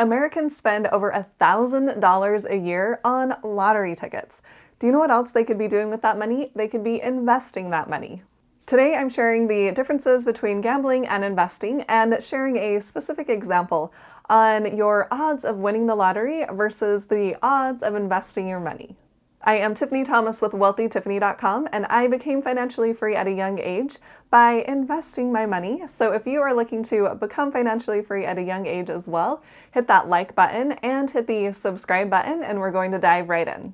Americans spend over $1,000 a year on lottery tickets. Do you know what else they could be doing with that money? They could be investing that money. Today, I'm sharing the differences between gambling and investing and sharing a specific example on your odds of winning the lottery versus the odds of investing your money. I am Tiffany Thomas with WealthyTiffany.com, and I became financially free at a young age by investing my money. So if you are looking to become financially free at a young age as well, hit that like button and hit the subscribe button, and we're going to dive right in.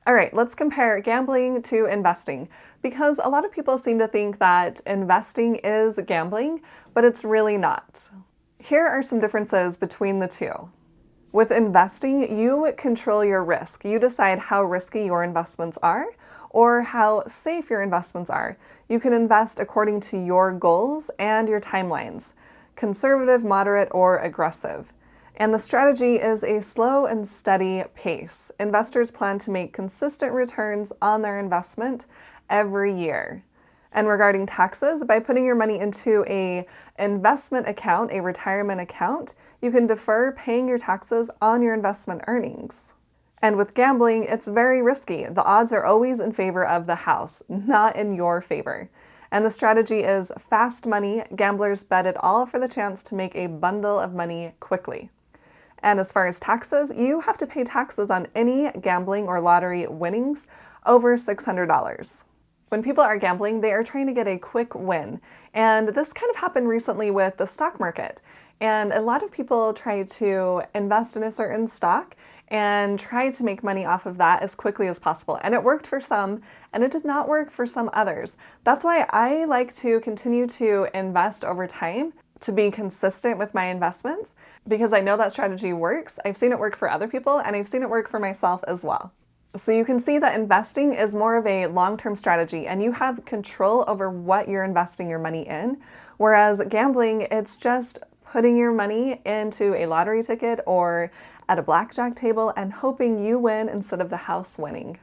All right, let's compare gambling to investing, because a lot of people seem to think that investing is gambling, but it's really not. Here are some differences between the two. With investing, you control your risk. You decide how risky your investments are or how safe your investments are. You can invest according to your goals and your timelines, conservative, moderate, or aggressive. And the strategy is a slow and steady pace. Investors plan to make consistent returns on their investment every year. And regarding taxes, by putting your money into an investment account, a retirement account, you can defer paying your taxes on your investment earnings. And with gambling, it's very risky. The odds are always in favor of the house, not in your favor. And the strategy is fast money. Gamblers bet it all for the chance to make a bundle of money quickly. And as far as taxes, you have to pay taxes on any gambling or lottery winnings over $600. When people are gambling, they are trying to get a quick win. And this kind of happened recently with the stock market. And a lot of people try to invest in a certain stock and try to make money off of that as quickly as possible. And it worked for some, and it did not work for some others. That's why I like to continue to invest over time, to be consistent with my investments, because I know that strategy works. I've seen it work for other people, and I've seen it work for myself as well. So you can see that investing is more of a long-term strategy, and you have control over what you're investing your money in, whereas gambling, it's just putting your money into a lottery ticket or at a blackjack table and hoping you win instead of the house winning.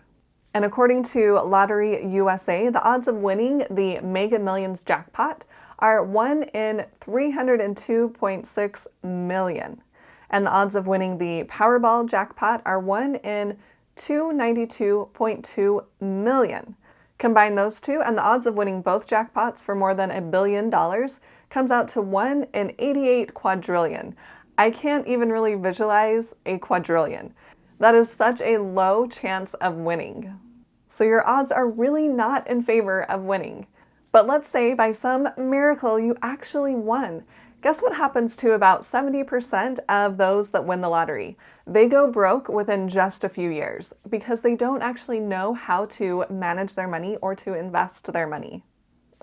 And according to Lottery USA, the odds of winning the Mega Millions jackpot are 1 in 302.6 million. And the odds of winning the Powerball jackpot are 1 in 292.2 million. Combine those two, and the odds of winning both jackpots for more than $1 billion comes out to 1 in 88 quadrillion. I can't even really visualize a quadrillion. That is such a low chance of winning. So your odds are really not in favor of winning. But let's say by some miracle you actually won. Guess what happens to about 70% of those that win the lottery? They go broke within just a few years because they don't actually know how to manage their money or to invest their money.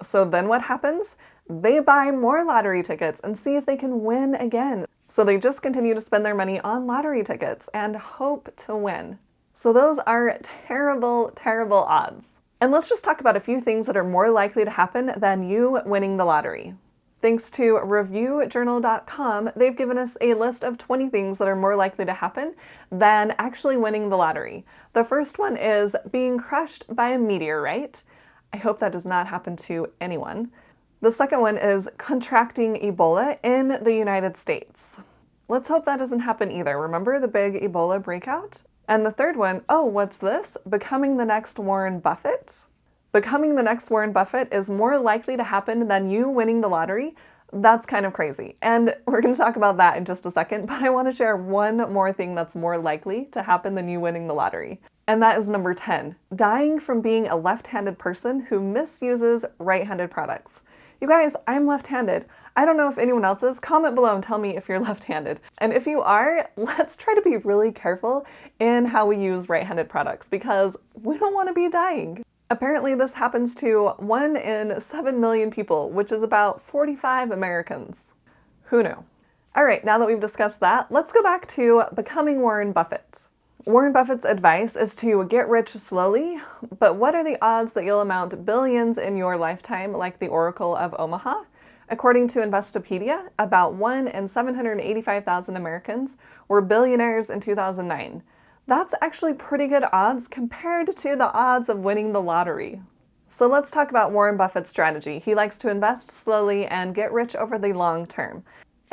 So then what happens? They buy more lottery tickets and see if they can win again. So they just continue to spend their money on lottery tickets and hope to win. So those are terrible, terrible odds. And let's just talk about a few things that are more likely to happen than you winning the lottery. Thanks to ReviewJournal.com, they've given us a list of 20 things that are more likely to happen than actually winning the lottery. The first one is being crushed by a meteorite. I hope that does not happen to anyone. The second one is contracting Ebola in the United States. Let's hope that doesn't happen either. Remember the big Ebola breakout? And the third one, oh, what's this? Becoming the next Warren Buffett? Becoming the next Warren Buffett is more likely to happen than you winning the lottery. That's kind of crazy. And we're going to talk about that in just a second, but I want to share one more thing that's more likely to happen than you winning the lottery. And that is number 10, dying from being a left-handed person who misuses right-handed products. You guys, I'm left-handed. I don't know if anyone else is. Comment below and tell me if you're left-handed. And if you are, let's try to be really careful in how we use right-handed products because we don't want to be dying. Apparently this happens to 1 in 7 million people, which is about 45 Americans. Who knew? All right, now that we've discussed that, let's go back to becoming Warren Buffett. Warren Buffett's advice is to get rich slowly, but what are the odds that you'll amount billions in your lifetime like the Oracle of Omaha? According to Investopedia, about 1 in 785,000 Americans were billionaires in 2009. That's actually pretty good odds compared to the odds of winning the lottery. So let's talk about Warren Buffett's strategy. He likes to invest slowly and get rich over the long term.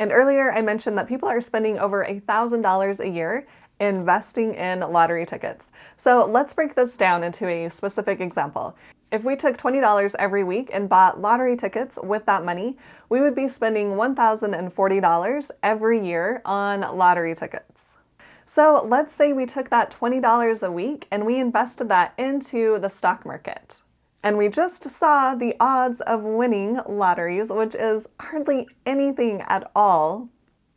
And earlier I mentioned that people are spending over $1,000 a year investing in lottery tickets. So let's break this down into a specific example. If we took $20 every week and bought lottery tickets with that money, we would be spending $1,040 every year on lottery tickets. So let's say we took that $20 a week and we invested that into the stock market. And we just saw the odds of winning lotteries, which is hardly anything at all.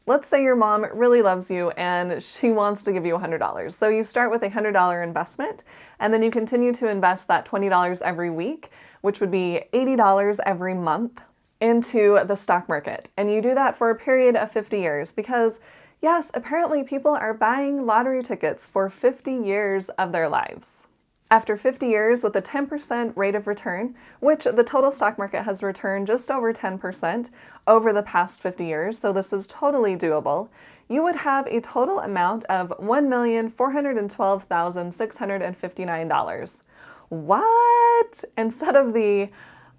Let's say your mom really loves you and she wants to give you $100. So you start with a $100 investment and then you continue to invest that $20 every week, which would be $80 every month, into the stock market. And you do that for a period of 50 years because, yes, apparently people are buying lottery tickets for 50 years of their lives. After 50 years with a 10% rate of return, which the total stock market has returned just over 10% over the past 50 years, so this is totally doable, you would have a total amount of $1,412,659. What? Instead of the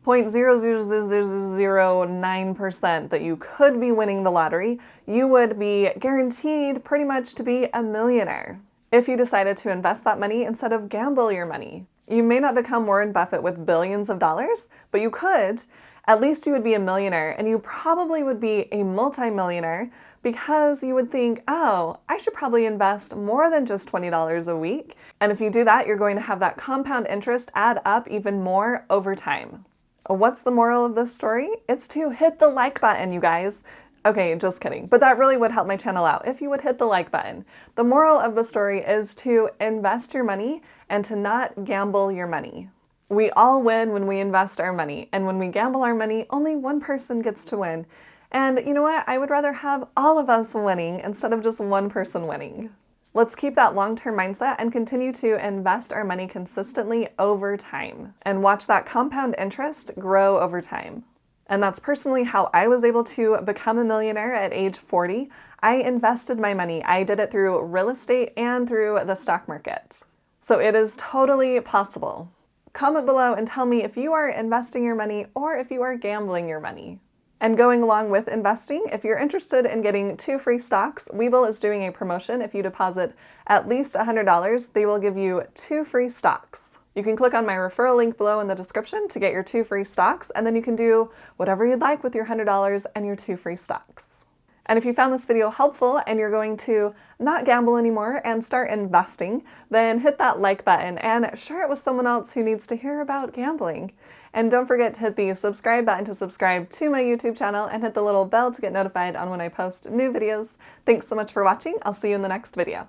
0.00009% that you could be winning the lottery, you would be guaranteed pretty much to be a millionaire if you decided to invest that money instead of gamble your money. You may not become Warren Buffett with billions of dollars, but you could. At least you would be a millionaire, and you probably would be a multi-millionaire because you would think, oh, I should probably invest more than just $20 a week. And if you do that, you're going to have that compound interest add up even more over time. What's the moral of this story? It's to hit the like button, you guys. Okay, just kidding. But that really would help my channel out if you would hit the like button. The moral of the story is to invest your money and to not gamble your money. We all win when we invest our money, and when we gamble our money, only one person gets to win. And you know what? I would rather have all of us winning instead of just one person winning. Let's keep that long-term mindset and continue to invest our money consistently over time and watch that compound interest grow over time. And that's personally how I was able to become a millionaire at age 40. I invested my money. I did it through real estate and through the stock market. So it is totally possible. Comment below and tell me if you are investing your money or if you are gambling your money. And going along with investing, if you're interested in getting 2 free stocks, Webull is doing a promotion. If you deposit at least $100, they will give you 2 free stocks. You can click on my referral link below in the description to get your 2 free stocks, and then you can do whatever you'd like with your $100 and your 2 free stocks. And if you found this video helpful and you're going to not gamble anymore and start investing, then hit that like button and share it with someone else who needs to hear about gambling. And don't forget to hit the subscribe button to subscribe to my YouTube channel and hit the little bell to get notified on when I post new videos. Thanks so much for watching. I'll see you in the next video.